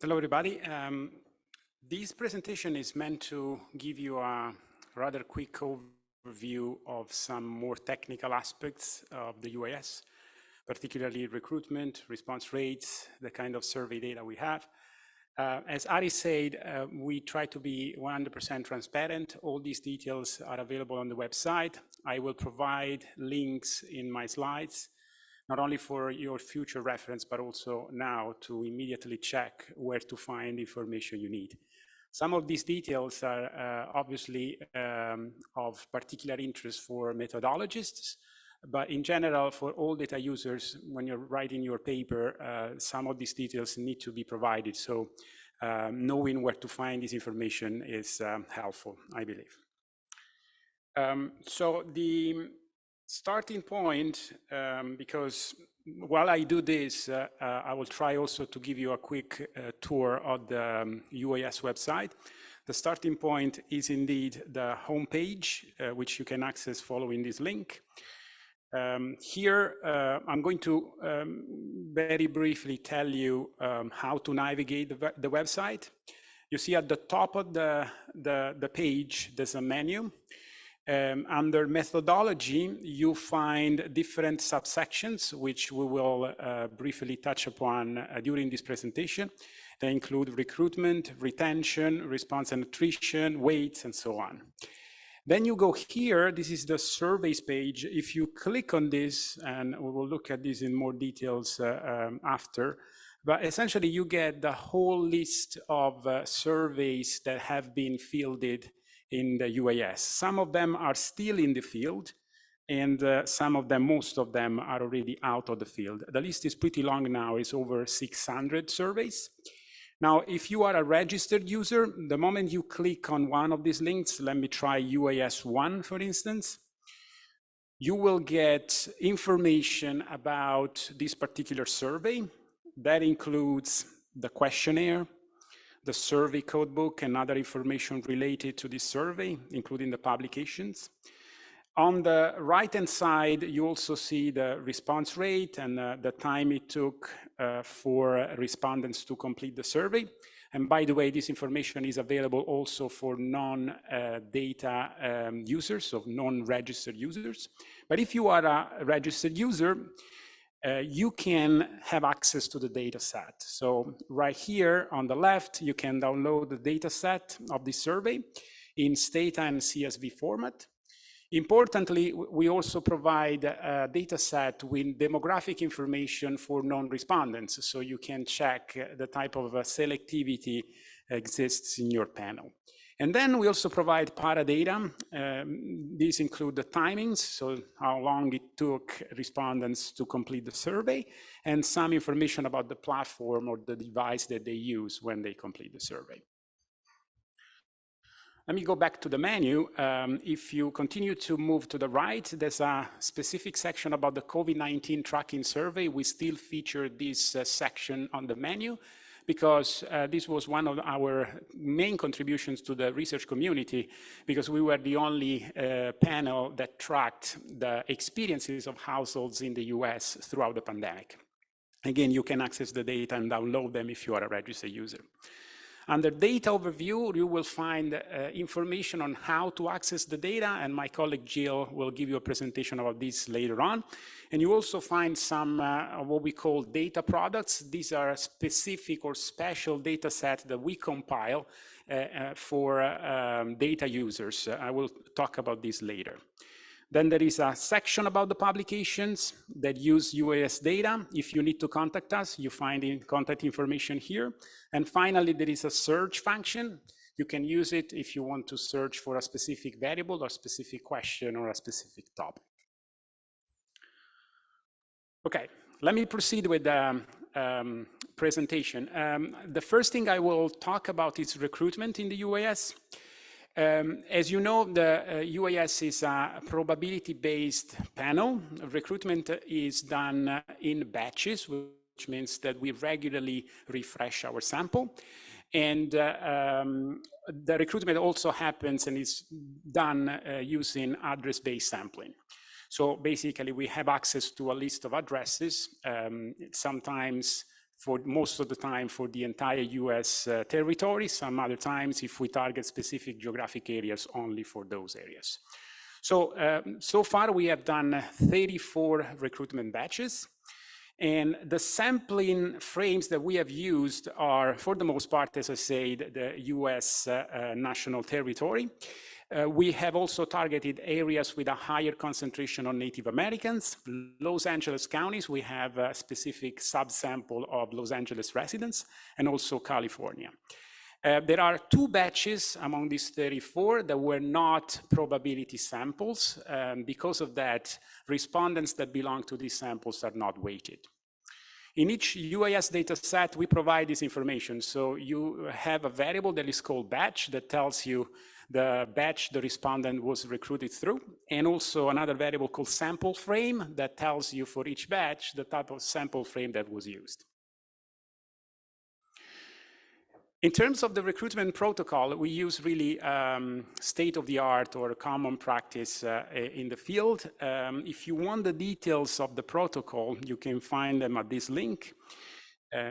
Hello, everybody. This presentation is meant to give you a rather quick overview of some more technical aspects of the UAS, particularly recruitment, response rates, the kind of survey data we have. As Ari said, we try to be 100% transparent. All these details are available on the website. I will provide links in my slides, not only for your future reference, but also now to immediately check where to find information you need. Some of these details are obviously of particular interest for methodologists, but in general, for all data users, when you're writing your paper, some of these details need to be provided. So knowing where to find this information is helpful, I believe. So the starting point, because while I do this, I will try also to give you a quick tour of the UAS website. The starting point is indeed the homepage, which you can access following this link. Here, I'm going to very briefly tell you how to navigate the website. You see at the top of the page, there's a menu. Under methodology, you find different subsections, which we will briefly touch upon during this presentation. They include recruitment, retention, response and attrition, weights, and so on. Then you go here, this is the surveys page. If you click on this, and we will look at this in more details after, but essentially you get the whole list of surveys that have been fielded in the UAS. Some of them are still in the field, and some of them, most of them, are already out of the field. The list is pretty long now, it's over 600 surveys. Now, if you are a registered user, the moment you click on one of these links, let me try UAS 1, for instance, you will get information about this particular survey. That includes the questionnaire, the survey codebook, and other information related to this survey, including the publications. On the right-hand side, you also see the response rate and the time it took for respondents to complete the survey. And by the way, this information is available also for non-data users, so non-registered users. But if you are a registered user, you can have access to the data set. So right here on the left, you can download the data set of this survey in Stata and CSV format. Importantly, we also provide a data set with demographic information for non-respondents, so you can check the type of selectivity exists in your panel. And then we also provide paradata. These include the timings, so how long it took respondents to complete the survey, and some information about the platform or the device that they use when they complete the survey. Let me go back to the menu. If you continue to move to the right, there's a specific section about the COVID-19 tracking survey. We still feature this section on the menu because this was one of our main contributions to the research community, because we were the only panel that tracked the experiences of households in the US throughout the pandemic. Again, you can access the data and download them if you are a registered user. Under data overview, you will find information on how to access the data, and my colleague Jill will give you a presentation about this later on. And you also find some what we call data products. These are specific or special data sets that we compile for data users. I will talk about this later. Then there is a section about the publications that use UAS data. If you need to contact us, you find contact information here. And finally, there is a search function. You can use it if you want to search for a specific variable or specific question or a specific topic. Okay, let me proceed with the presentation. The first thing I will talk about is recruitment in the UAS. As you know, the UAS is a probability-based panel. Recruitment is done in batches, which means that we regularly refresh our sample. And the recruitment also happens and is done using address-based sampling. So basically, we have access to a list of addresses, sometimes for most of the time for the entire US territory, some other times if we target specific geographic areas only for those areas. So, so far we have done 34 recruitment batches. And the sampling frames that we have used are, for the most part, as I said, the US national territory. We have also targeted areas with a higher concentration on Native Americans. Los Angeles counties, we have a specific subsample of Los Angeles residents, and also California. There are 2 batches among these 34 that were not probability samples. Because of that, respondents that belong to these samples are not weighted. In each UAS data set, we provide this information. So you have a variable that is called batch that tells you the batch the respondent was recruited through, and also another variable called sample frame that tells you for each batch the type of sample frame that was used. In terms of the recruitment protocol, we use really state-of-the-art or common practice in the field. If you want the details of the protocol, you can find them at this link.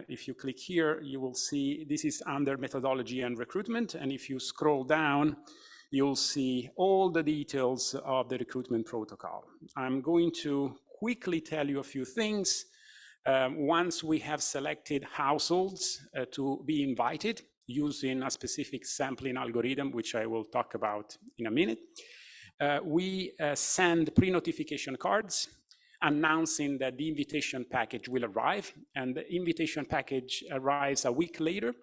If you click here, you will see this is under methodology and recruitment. And if you scroll down, you'll see all the details of the recruitment protocol. I'm going to quickly tell you a few things. Once we have selected households to be invited using a specific sampling algorithm, which I will talk about in a minute, we send pre-notification cards announcing that the invitation package will arrive, and the invitation package arrives a week later,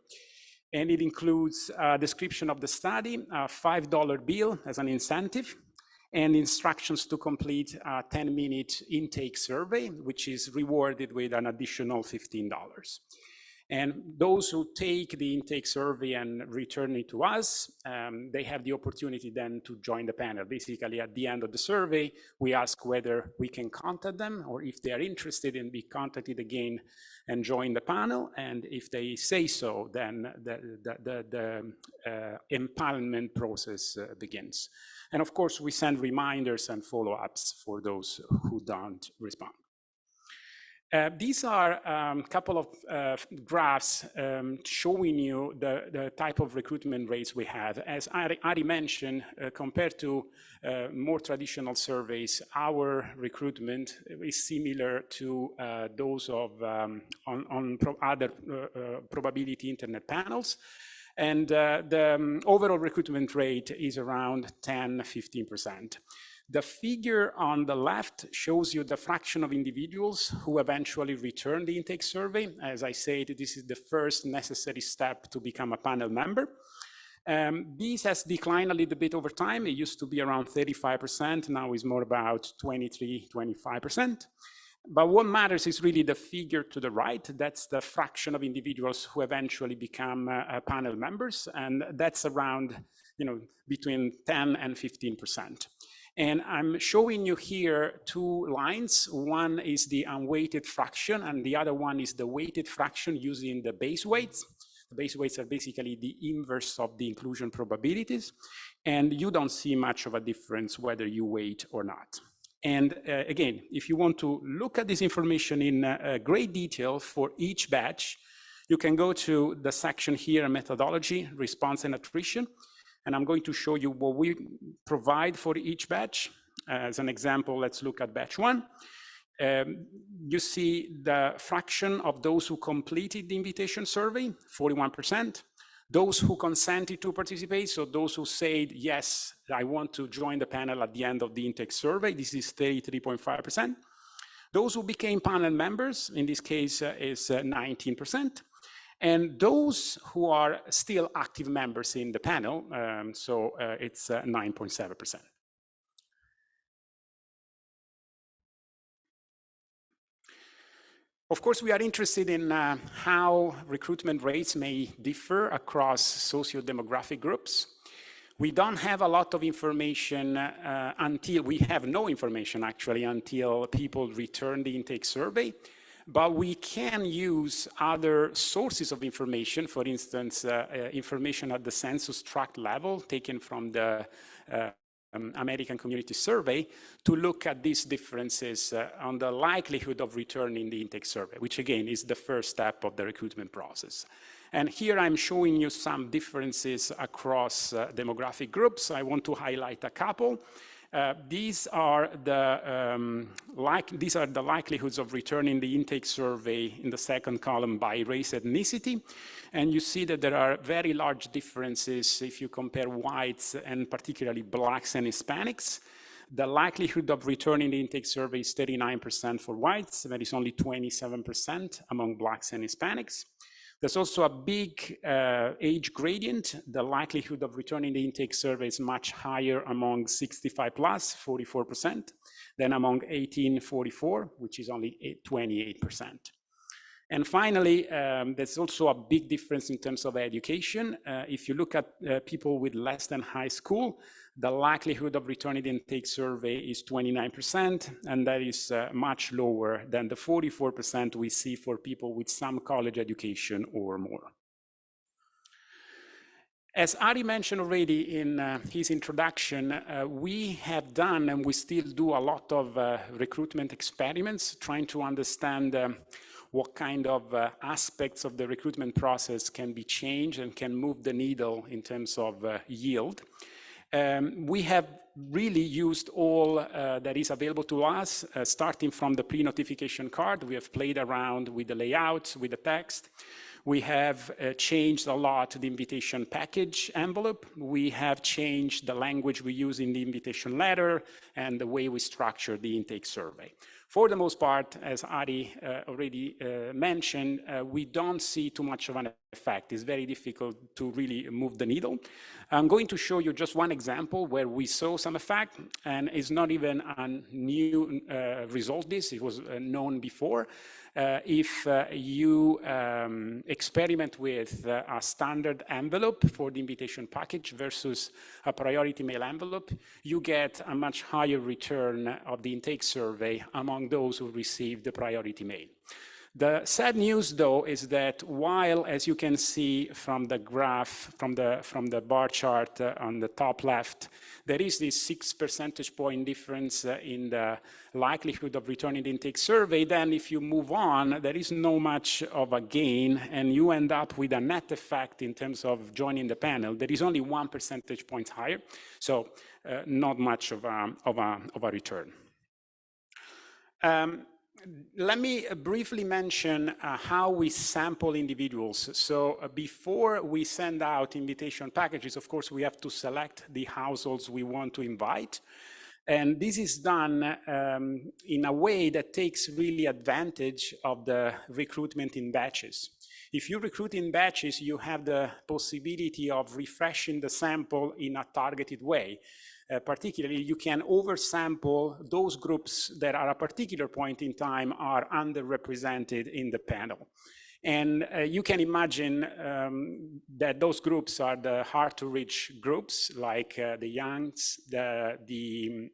and it includes a description of the study, a $5 bill as an incentive, and instructions to complete a 10-minute intake survey, which is rewarded with an additional $15. And those who take the intake survey and return it to us, they have the opportunity then to join the panel. Basically, at the end of the survey, we ask whether we can contact them or if they are interested in being contacted again and join the panel. And if they say so, then the empanelment process begins. And of course, we send reminders and follow-ups for those who don't respond. These are a couple of graphs showing you the type of recruitment rates we have. As Ari mentioned, compared to more traditional surveys, our recruitment is similar to those of other probability internet panels. And the overall recruitment rate is around 10–15%. The figure on the left shows you the fraction of individuals who eventually return the intake survey. As I said, this is the first necessary step to become a panel member. This has declined a little bit over time. It used to be around 35%, now is more about 23–25%. But what matters is really the figure to the right. That's the fraction of individuals who eventually become panel members, and that's around, between 10 and 15%. And I'm showing you here 2 lines. One is the unweighted fraction, and the other one is the weighted fraction using the base weights. The base weights are basically the inverse of the inclusion probabilities, and you don't see much of a difference whether you weight or not. And again, if you want to look at this information in great detail for each batch, you can go to the section here, methodology, response and attrition. And I'm going to show you what we provide for each batch. As an example, let's look at batch 1. You see the fraction of those who completed the invitation survey, 41%. Those who consented to participate, so those who said, yes, I want to join the panel at the end of the intake survey, this is 33.5%. Those who became panel members, in this case, is 19%. And those who are still active members in the panel, it's 9.7%. Of course, we are interested in how recruitment rates may differ across socio-demographic groups. We don't have a lot of information we have no information actually until people return the intake survey, but we can use other sources of information, for instance, information at the census tract level taken from the American Community Survey to look at these differences on the likelihood of returning the intake survey, which again is the first step of the recruitment process. And here I'm showing you some differences across demographic groups. I want to highlight a couple. These are the likelihoods of returning the intake survey in the second column by race ethnicity. And you see that there are very large differences if you compare whites and particularly blacks and Hispanics. The likelihood of returning the intake survey is 39% for whites. There is only 27% among blacks and Hispanics. There's also a big age gradient. The likelihood of returning the intake survey is much higher among 65 plus, 44%, than among 18-44, which is only 28%. And finally, there's also a big difference in terms of education. If you look at people with less than high school, the likelihood of returning the intake survey is 29%, and that is much lower than the 44% we see for people with some college education or more. As Ari mentioned already in his introduction, we have done and we still do a lot of recruitment experiments, trying to understand what kind of aspects of the recruitment process can be changed and can move the needle in terms of yield. We have really used all that is available to us, starting from the pre-notification card. We have played around with the layout, with the text. We have changed a lot the invitation package envelope. We have changed the language we use in the invitation letter and the way we structure the intake survey. For the most part, as Ari already mentioned, we don't see too much of an effect. It's very difficult to really move the needle. I'm going to show you just one example where we saw some effect, and it's not even a new result. It was known before. If you experiment with a standard envelope for the invitation package versus a priority mail envelope, you get a much higher return of the intake survey among those who receive the priority mail. The sad news, though, is that while, as you can see from the graph, from the bar chart on the top left, there is this 6 percentage point difference in the likelihood of returning the intake survey, then if you move on, there is no much of a gain, and you end up with a net effect in terms of joining the panel. There is only 1 percentage point higher, so not much of a return. Let me briefly mention how we sample individuals. So before we send out invitation packages, of course, we have to select the households we want to invite. And this is done in a way that takes really advantage of the recruitment in batches. If you recruit in batches, you have the possibility of refreshing the sample in a targeted way. Particularly, you can oversample those groups that at a particular point in time are underrepresented in the panel. And you can imagine that those groups are the hard-to-reach groups, like the youngs, the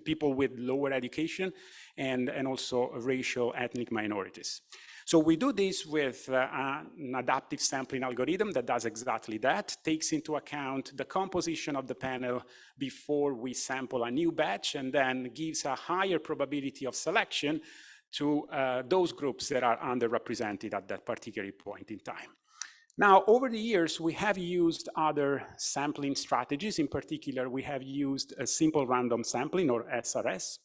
people with lower education, and also racial ethnic minorities. So we do this with an adaptive sampling algorithm that does exactly that, takes into account the composition of the panel before we sample a new batch, and then gives a higher probability of selection to those groups that are underrepresented at that particular point in time. Now, over the years, we have used other sampling strategies. In particular, we have used a simple random sampling, or SRS.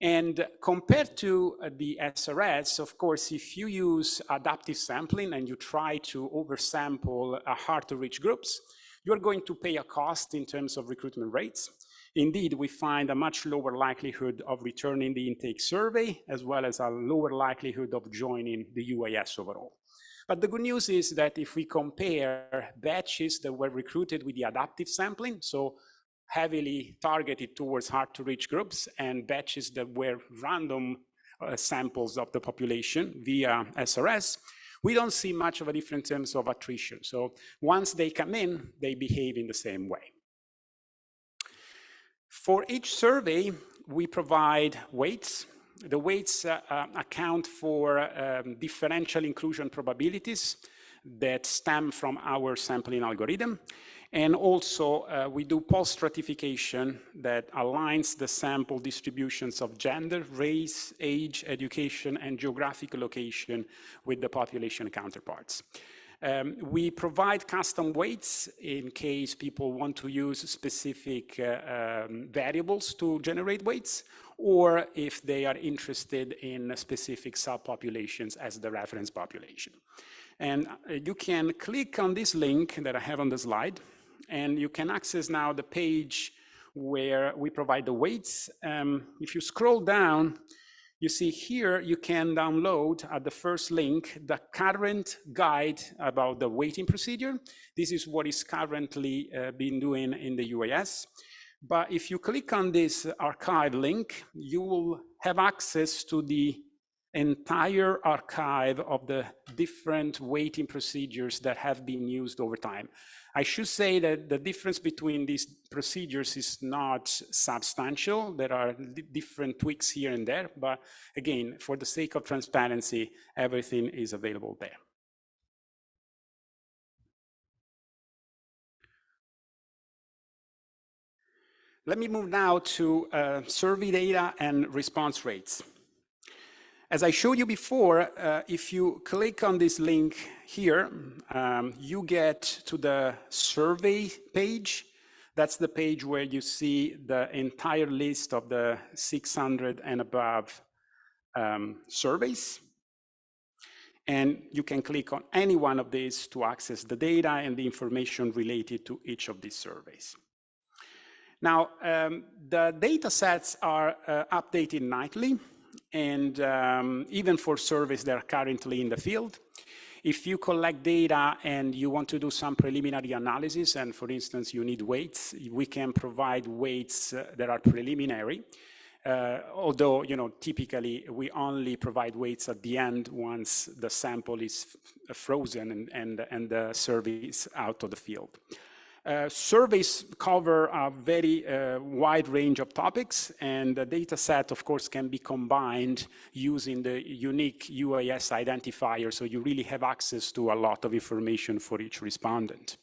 And compared to the SRS, of course, if you use adaptive sampling and you try to oversample hard-to-reach groups, you're going to pay a cost in terms of recruitment rates. Indeed, we find a much lower likelihood of returning the intake survey, as well as a lower likelihood of joining the UAS overall. But the good news is that if we compare batches that were recruited with the adaptive sampling, so heavily targeted towards hard-to-reach groups, and batches that were random samples of the population via SRS, we don't see much of a difference in terms of attrition. So once they come in, they behave in the same way. For each survey, we provide weights. The weights account for differential inclusion probabilities. that stem from our sampling algorithm. And also, we do post-stratification that aligns the sample distributions of gender, race, age, education, and geographic location with the population counterparts. We provide custom weights in case people want to use specific variables to generate weights, or if they are interested in specific subpopulations as the reference population. And you can click on this link that I have on the slide, and you can access now the page where we provide the weights. If you scroll down, you see here you can download at the first link the current guide about the weighting procedure. This is what is currently being doing in the UAS. But if you click on this archive link, you will have access to the entire archive of the different weighting procedures that have been used over time. I should say that the difference between these procedures is not substantial. There are different tweaks here and there, but again, for the sake of transparency, everything is available there. Let me move now to survey data and response rates. As I showed you before, if you click on this link here, you get to the survey page. That's the page where you see the entire list of the 600 and above surveys. And you can click on any one of these to access the data and the information related to each of these surveys. Now, the data sets are updated nightly, and even for surveys that are currently in the field. If you collect data and you want to do some preliminary analysis, and for instance, you need weights, we can provide weights that are preliminary. Although, typically we only provide weights at the end once the sample is frozen and the survey is out of the field. Surveys cover a very wide range of topics, and the data set, of course, can be combined using the unique UAS identifier, so you really have access to a lot of information for each respondent.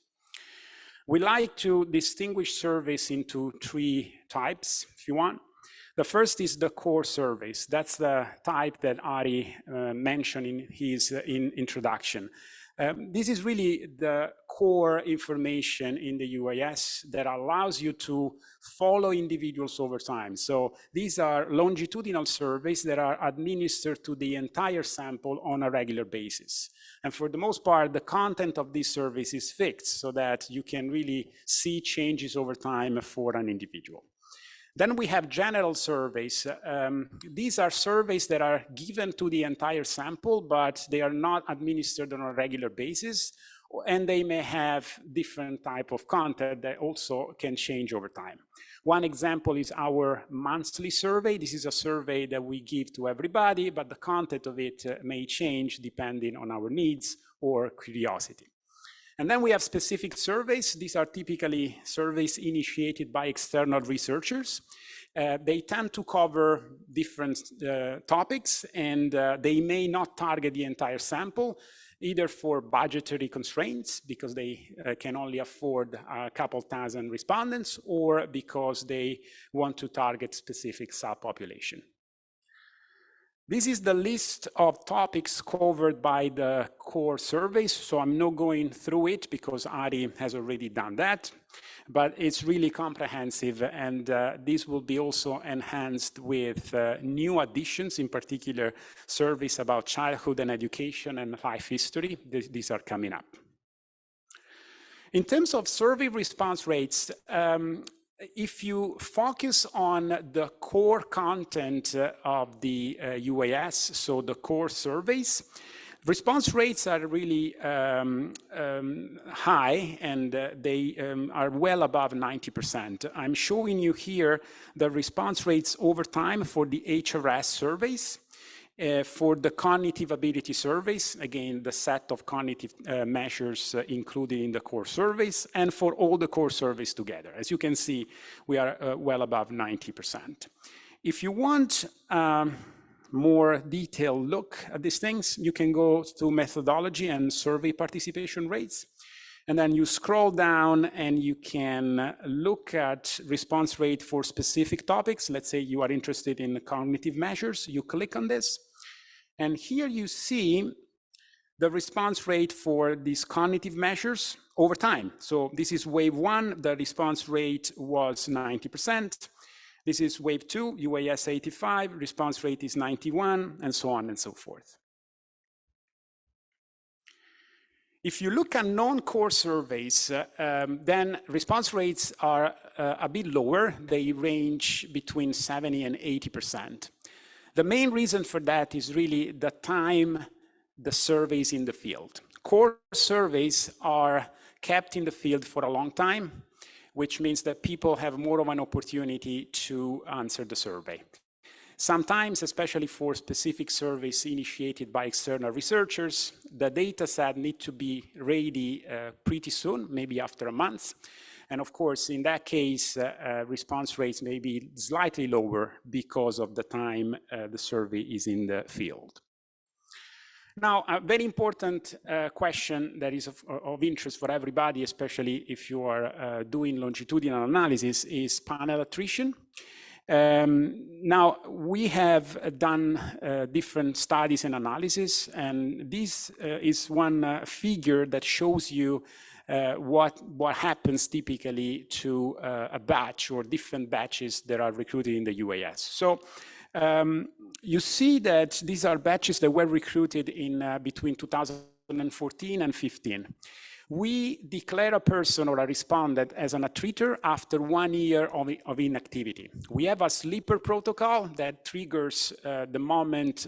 We like to distinguish surveys into three types, if you want. The first is the core surveys. That's the type that Ari mentioned in his introduction. This is really the core information in the UAS that allows you to follow individuals over time. So these are longitudinal surveys that are administered to the entire sample on a regular basis. And for the most part, the content of these surveys is fixed so that you can really see changes over time for an individual. Then we have general surveys. These are surveys that are given to the entire sample, but they are not administered on a regular basis, and they may have different type of content that also can change over time. One example is our monthly survey. This is a survey that we give to everybody, but the content of it may change depending on our needs or curiosity. And then we have specific surveys. These are typically surveys initiated by external researchers. They tend to cover different topics, and they may not target the entire sample, either for budgetary constraints, because they can only afford a couple thousand respondents, or because they want to target specific subpopulation. This is the list of topics covered by the core surveys, so I'm not going through it because Ari has already done that, but it's really comprehensive, and this will be also enhanced with new additions, in particular surveys about childhood and education and life history. These are coming up. In terms of survey response rates, if you focus on the core content of the UAS, so the core surveys, response rates are really high, and they are well above 90%. I'm showing you here the response rates over time for the HRS surveys. For the cognitive ability surveys, again, the set of cognitive measures included in the core surveys, and for all the core surveys together. As you can see, we are well above 90%. If you want more detailed look at these things, you can go to methodology and survey participation rates. And then you scroll down and you can look at response rate for specific topics. Let's say you are interested in cognitive measures. You click on this. And here you see the response rate for these cognitive measures over time. So this is wave 1. The response rate was 90%. This is wave 2, UAS 85. Response rate is 91, and so on and so forth. If you look at non-core surveys, then response rates are a bit lower. They range between 70 and 80%. The main reason for that is really the time the surveys in the field. Core surveys are kept in the field for a long time, which means that people have more of an opportunity to answer the survey. Sometimes, especially for specific surveys initiated by external researchers, the data set need to be ready pretty soon, maybe after a month. And of course, in that case, response rates may be slightly lower because of the time the survey is in the field. Now, a very important question that is of interest for everybody, especially if you are doing longitudinal analysis, is panel attrition. Now, we have done different studies and analysis, and this is one figure that shows you what happens typically to a batch or different batches that are recruited in the UAS. So you see that these are batches that were recruited in between 2014 and 15. We declare a person or a respondent as an attritor after 1 year of inactivity. We have a sleeper protocol that triggers the moment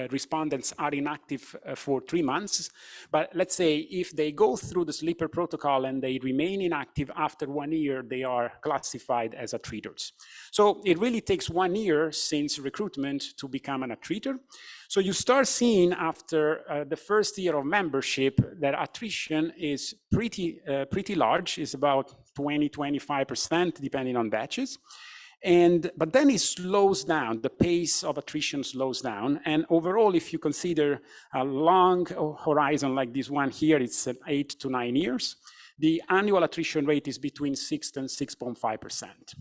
respondents are inactive for 3 months. But let's say if they go through the sleeper protocol and they remain inactive after 1 year, they are classified as attritors. So it really takes 1 year since recruitment to become an attritor. So you start seeing after the first year of membership that attrition is pretty large. It's about 20–25% depending on batches. But then it slows down, the pace of attrition slows down. And overall, if you consider a long horizon like this one here, it's 8 to 9 years, the annual attrition rate is between 6 and 6.5%.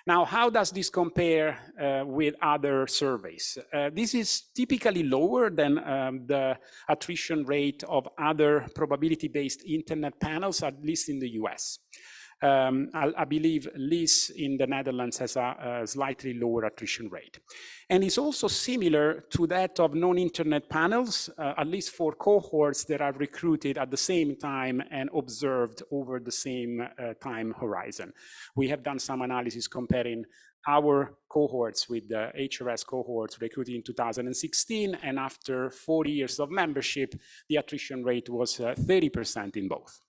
Now, how does this compare with other surveys? This is typically lower than the attrition rate of other probability-based internet panels, at least in the US. I believe LIS in the Netherlands has a slightly lower attrition rate. And it's also similar to that of non-internet panels, at least for cohorts that are recruited at the same time and observed over the same time horizon. We have done some analysis comparing our cohorts with the HRS cohorts recruited in 2016, and after 4 years of membership, the attrition rate was 30% in both.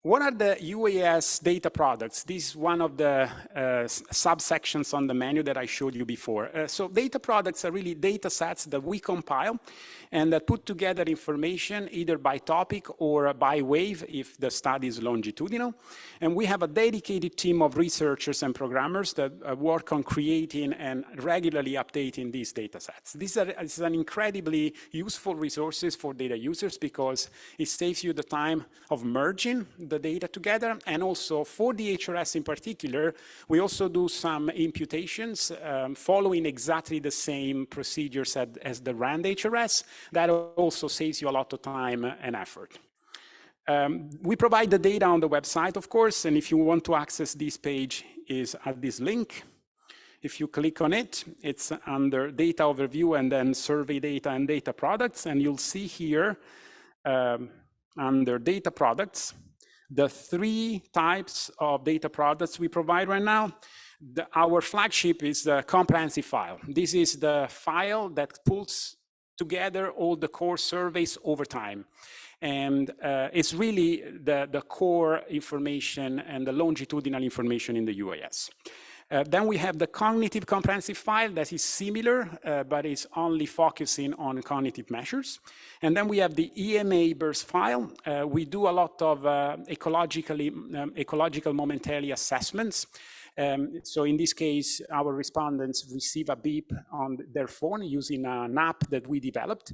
What are the UAS data products? This is one of the subsections on the menu that I showed you before. So data products are really data sets that we compile and that put together information either by topic or by wave if the study is longitudinal. And we have a dedicated team of researchers and programmers that work on creating and regularly updating these data sets. This is an incredibly useful resources for data users because it saves you the time of merging the data together, and also for the HRS in particular, we also do some imputations following exactly the same procedures as the RAND HRS. That also saves you a lot of time and effort. We provide the data on the website, of course, and if you want to access this page is at this link. If you click on it, it's under data overview and then survey data and data products, and you'll see here under data products, the 3 types of data products we provide right now. Our flagship is the comprehensive file. This is the file that pulls together all the core surveys over time. And it's really the core information and the longitudinal information in the UAS. Then we have the cognitive comprehensive file that is similar, but is only focusing on cognitive measures. And then we have the EMA burst file. We do a lot of ecological momentary assessments. So in this case, our respondents receive a beep on their phone using an app that we developed.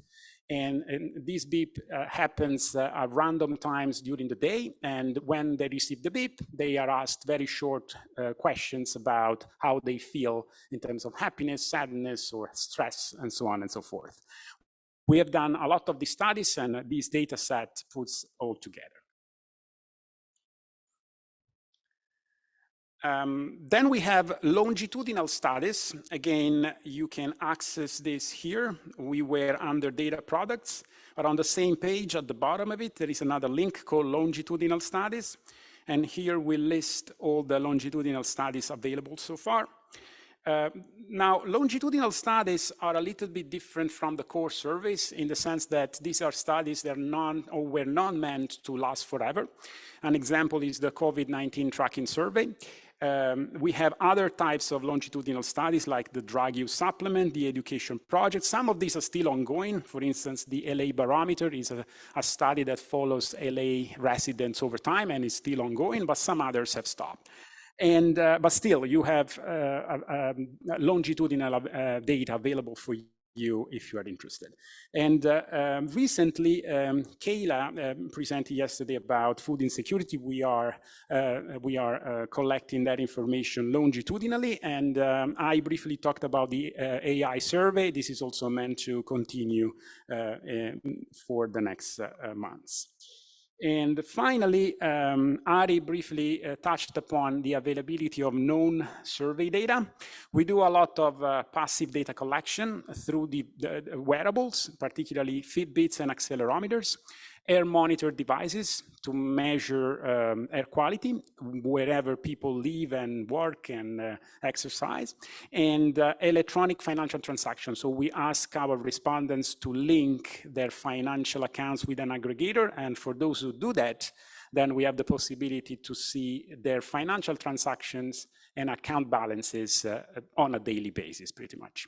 And this beep happens at random times during the day. And when they receive the beep, they are asked very short questions about how they feel in terms of happiness, sadness, or stress, and so on and so forth. We have done a lot of these studies, and this data set puts all together. Then we have longitudinal studies. Again, you can access this here. We were under data products, but on the same page at the bottom of it, there is another link called longitudinal studies. And here we list all the longitudinal studies available so far. Now, longitudinal studies are a little bit different from the core surveys in the sense that these are studies that were not meant to last forever. An example is the COVID-19 tracking survey. We have other types of longitudinal studies like the drug use supplement, the education project. Some of these are still ongoing. For instance, the LA barometer is a study that follows LA residents over time and is still ongoing, but some others have stopped. And, but still, you have longitudinal data available for you if you are interested. And recently, Kayla presented yesterday about food insecurity. We are collecting that information longitudinally, and I briefly talked about the AI survey. This is also meant to continue for the next months. And finally, Ari briefly touched upon the availability of known survey data. We do a lot of passive data collection through the wearables, particularly Fitbits and accelerometers, air monitor devices to measure air quality wherever people live and work and exercise, and electronic financial transactions. So we ask our respondents to link their financial accounts with an aggregator, and for those who do that, then we have the possibility to see their financial transactions and account balances on a daily basis, pretty much.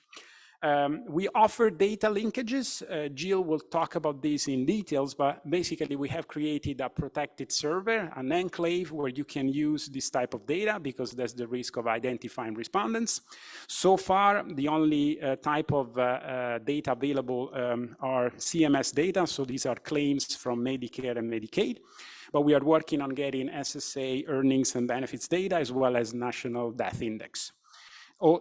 We offer data linkages. Jill will talk about this in details, but basically we have created a protected server, an enclave where you can use this type of data because there's the risk of identifying respondents. So far, the only type of data available are CMS data. So these are claims from Medicare and Medicaid. But we are working on getting SSA earnings and benefits data as well as National Death Index.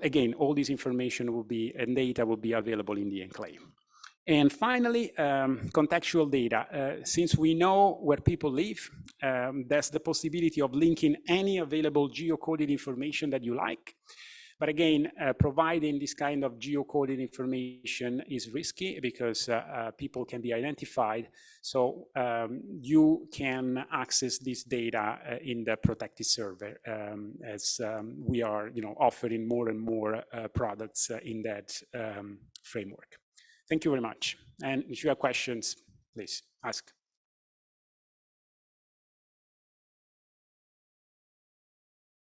Again, all this information will be, and data will be available in the enclave. And finally, contextual data. Since we know where people live, there's the possibility of linking any available geocoded information that you like. But again, providing this kind of geocoded information is risky because people can be identified. So you can access this data in the protected server as we are offering more and more products in that framework. Thank you very much. And if you have questions, please ask.